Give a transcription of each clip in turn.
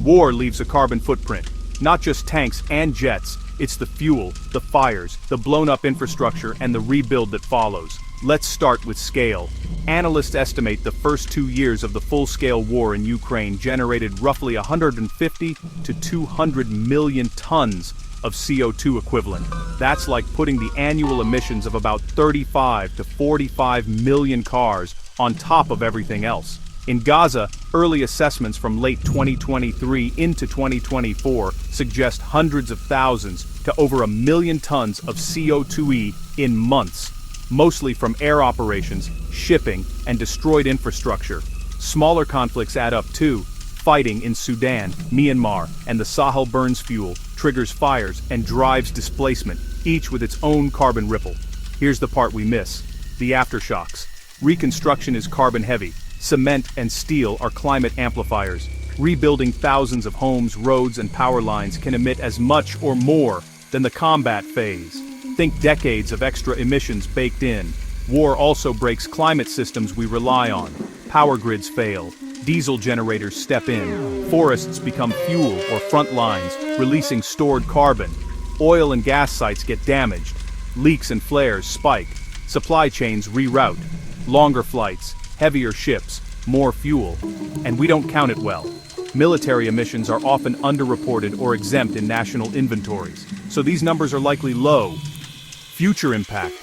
War leaves a carbon footprint. Not just tanks and jets, it's the fuel, the fires, the blown-up infrastructure, and the rebuild that follows. Let's start with scale. Analysts estimate the first 2 years of the full-scale war in Ukraine generated roughly 150 to 200 million tons of CO2 equivalent. That's like putting the annual emissions of about 35 to 45 million cars on top of everything else. In Gaza, early assessments from late 2023 into 2024 suggest hundreds of thousands to over 1 million tons of CO2e in months, mostly from air operations, shipping, and destroyed infrastructure. Smaller conflicts add up too. Fighting in Sudan, Myanmar, and the Sahel burns fuel, triggers fires, and drives displacement, each with its own carbon ripple. Here's the part we miss: the aftershocks. Reconstruction is carbon heavy. Cement and steel are climate amplifiers. Rebuilding thousands of homes, roads, and power lines can emit as much or more than the combat phase. Think decades of extra emissions baked in. War also breaks climate systems we rely on. Power grids fail. Diesel generators step in. Forests become fuel or front lines, releasing stored carbon. Oil and gas sites get damaged. Leaks and flares spike. Supply chains reroute. Longer flights, heavier ships, more fuel. And we don't count it well. Military emissions are often underreported or exempt in national inventories, so these numbers are likely low. Future impact.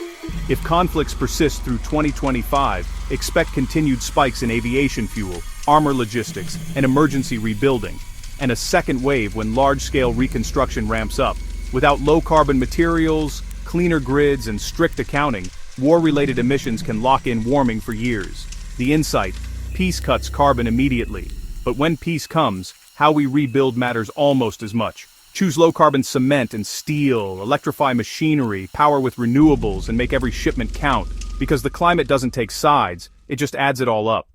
If conflicts persist through 2025, expect continued spikes in aviation fuel, armor logistics, and emergency rebuilding, and a second wave when large-scale reconstruction ramps up. Without low-carbon materials, cleaner grids, and strict accounting, war-related emissions can lock in warming for years. The insight: peace cuts carbon immediately. But when peace comes, how we rebuild matters almost as much. Choose low-carbon cement and steel, electrify machinery, power with renewables, and make every shipment count. Because the climate doesn't take sides, it just adds it all up.